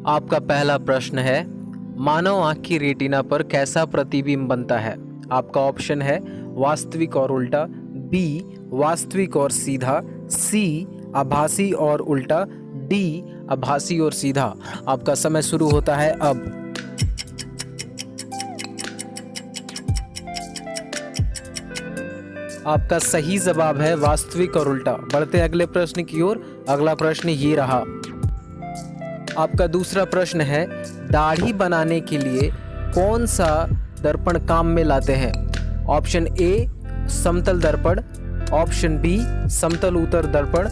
आपका पहला प्रश्न है, मानव आँख की रेटिना पर कैसा प्रतिबिंब बनता है। आपका ऑप्शन है वास्तविक और उल्टा, बी वास्तविक और सीधा, सी आभासी और उल्टा, डी आभासी और सीधा। आपका समय शुरू होता है अब। आपका सही जवाब है वास्तविक और उल्टा। बढ़ते अगले प्रश्न की ओर। अगला प्रश्न ये रहा। आपका दूसरा प्रश्न है, दाढ़ी बनाने के लिए कौन सा दर्पण काम में लाते हैं। ऑप्शन ए समतल दर्पण, ऑप्शन बी समतल उत्तर दर्पण,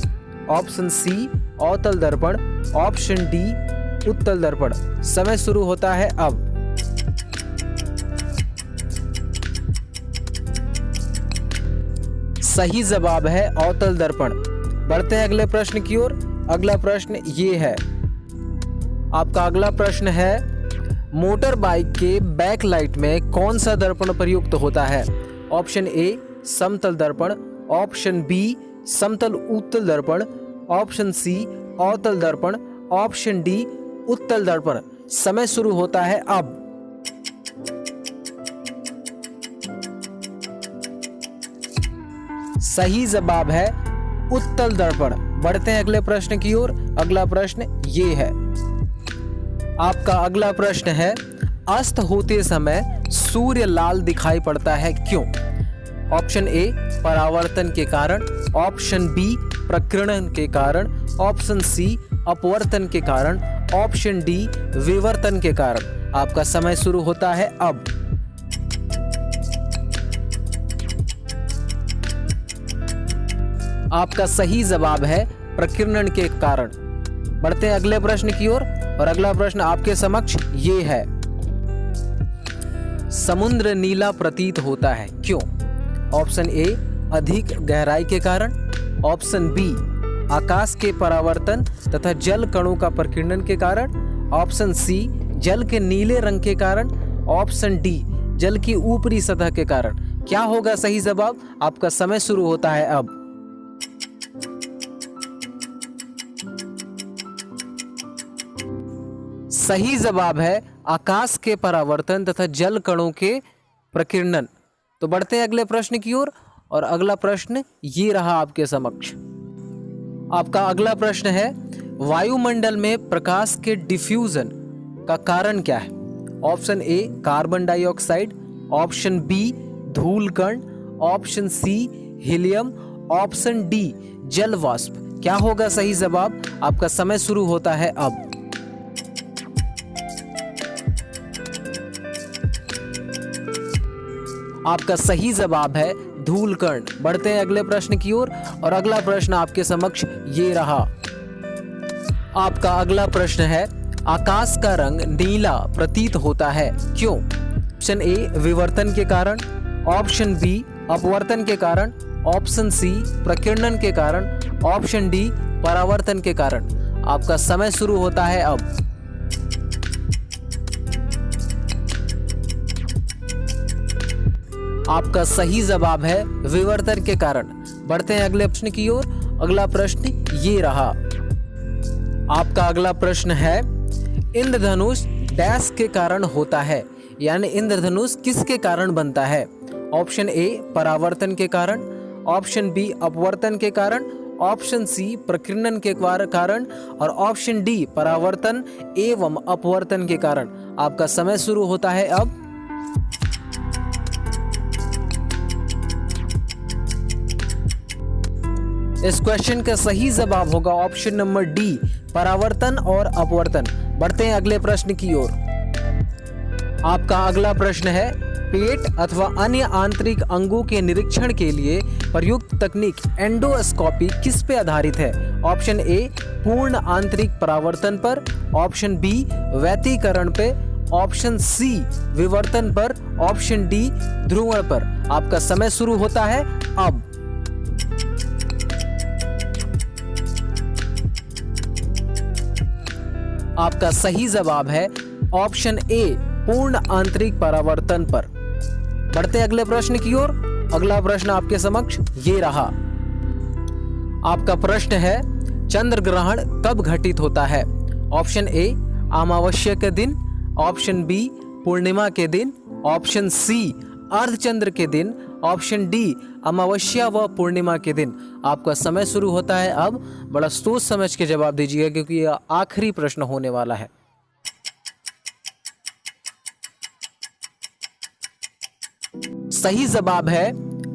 ऑप्शन सी अवतल दर्पण, ऑप्शन डी उत्तल दर्पण। समय शुरू होता है अब। सही जवाब है अवतल दर्पण। बढ़ते हैं अगले प्रश्न की ओर। अगला प्रश्न ये है। आपका अगला प्रश्न है, मोटर बाइक के बैक लाइट में कौन सा दर्पण प्रयुक्त होता है। ऑप्शन ए समतल दर्पण, ऑप्शन बी समतल उत्तल दर्पण, ऑप्शन सी अवतल दर्पण, ऑप्शन डी उत्तल दर्पण। समय शुरू होता है अब। सही जवाब है उत्तल दर्पण। बढ़ते हैं अगले प्रश्न की ओर। अगला प्रश्न ये है। आपका अगला प्रश्न है, अस्त होते समय सूर्य लाल दिखाई पड़ता है क्यों। ऑप्शन ए परावर्तन के कारण, ऑप्शन बी प्रकीर्णन के कारण, ऑप्शन सी अपवर्तन के कारण, ऑप्शन डी विवर्तन के कारण। आपका समय शुरू होता है अब। आपका सही जवाब है प्रकीर्णन के कारण। बढ़ते हैं अगले प्रश्न की ओर। और अगला प्रश्न आपके समक्ष ये है। समुद्र नीला प्रतीत होता है क्यों। ऑप्शन ए अधिक गहराई के कारण, ऑप्शन बी आकाश के परावर्तन तथा जल कणों का प्रकीर्णन के कारण, ऑप्शन सी जल के नीले रंग के कारण, ऑप्शन डी जल की ऊपरी सतह के कारण। क्या होगा सही जवाब। आपका समय शुरू होता है अब। सही जवाब है आकाश के परावर्तन तथा जल कणों के प्रकीर्णन। तो बढ़ते हैं अगले प्रश्न की ओर। और अगला प्रश्न ये रहा आपके समक्ष। आपका अगला प्रश्न है, वायुमंडल में प्रकाश के डिफ्यूजन का कारण क्या है। Option A carbon dioxide, option B धूल कण, option C helium, option D जल वाष्प। क्या होगा सही जवाब। आपका समय शुरू होता है अब। आपका सही जवाब है धूल कण। बढ़ते हैं अगले प्रश्न की ओर। और अगला प्रश्न आपके समक्ष ये रहा। आपका अगला प्रश्न है, आकाश का रंग नीला प्रतीत होता है क्यों। ऑप्शन ए विवर्तन के कारण, ऑप्शन बी अपवर्तन के कारण, ऑप्शन सी प्रकीर्णन के कारण, ऑप्शन डी परावर्तन के कारण। आपका समय शुरू होता है अब। आपका सही जवाब है विवर्तन के कारण। बढ़ते हैं अगले प्रश्न की ओर। अगला प्रश्न ये रहा। आपका अगला प्रश्न है, इंद्रधनुष डैश के कारण होता है, यानी इंद्रधनुष किसके कारण बनता है। ऑप्शन ए परावर्तन के कारण, ऑप्शन बी अपवर्तन के कारण, ऑप्शन सी प्रकीर्णन के कारण, और ऑप्शन डी परावर्तन एवं अपवर्तन के कारण। आपका समय शुरू होता है अब। इस क्वेश्चन का सही जवाब होगा ऑप्शन नंबर डी परावर्तन और अपवर्तन। बढ़ते हैं अगले प्रश्न की ओर। आपका अगला प्रश्न है, पेट अथवा अन्य आंतरिक अंगों के निरीक्षण के लिए प्रयुक्त तकनीक एंडोस्कोपी किस पे आधारित है। ऑप्शन ए पूर्ण आंतरिक परावर्तन पर, ऑप्शन बी व्यतिकरण पे, ऑप्शन सी विवर्तन पर, ऑप्शन डी ध्रुवण पर। आपका समय शुरू होता है अब। आपका सही जवाब है ऑप्शन ए पूर्ण आंतरिक परावर्तन पर। बढ़ते अगले प्रश्न की ओर। अगला प्रश्न आपके समक्ष ये रहा। आपका प्रश्न है, चंद्र ग्रहण कब घटित होता है। ऑप्शन ए अमावस्या के दिन, ऑप्शन बी पूर्णिमा के दिन, ऑप्शन सी अर्धचंद्र के दिन, ऑप्शन डी अमावस्या व पूर्णिमा के दिन। आपका समय शुरू होता है अब। बड़ा सोच समझ के जवाब दीजिएगा क्योंकि यह आखिरी प्रश्न होने वाला है। सही जवाब है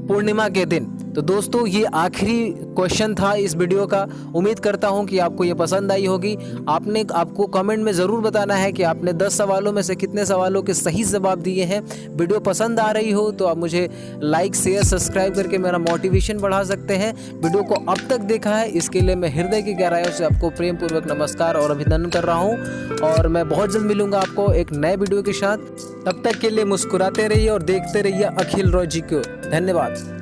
पूर्णिमा के दिन। तो दोस्तों ये आखिरी क्वेश्चन था इस वीडियो का। उम्मीद करता हूं कि आपको ये पसंद आई होगी। आपको कमेंट में ज़रूर बताना है कि आपने 10 सवालों में से कितने सवालों के सही जवाब दिए हैं। वीडियो पसंद आ रही हो तो आप मुझे लाइक शेयर सब्सक्राइब करके मेरा मोटिवेशन बढ़ा सकते हैं। वीडियो को अब तक देखा है इसके लिए मैं हृदय की गहराइयों से आपको प्रेम पूर्वक नमस्कार और अभिनंदन कर रहा हूँ। और मैं बहुत जल्द मिलूंगा आपको एक नए वीडियो के साथ। तब तक के लिए मुस्कुराते रहिए और देखते रहिए अखिल रॉय जी को। धन्यवाद।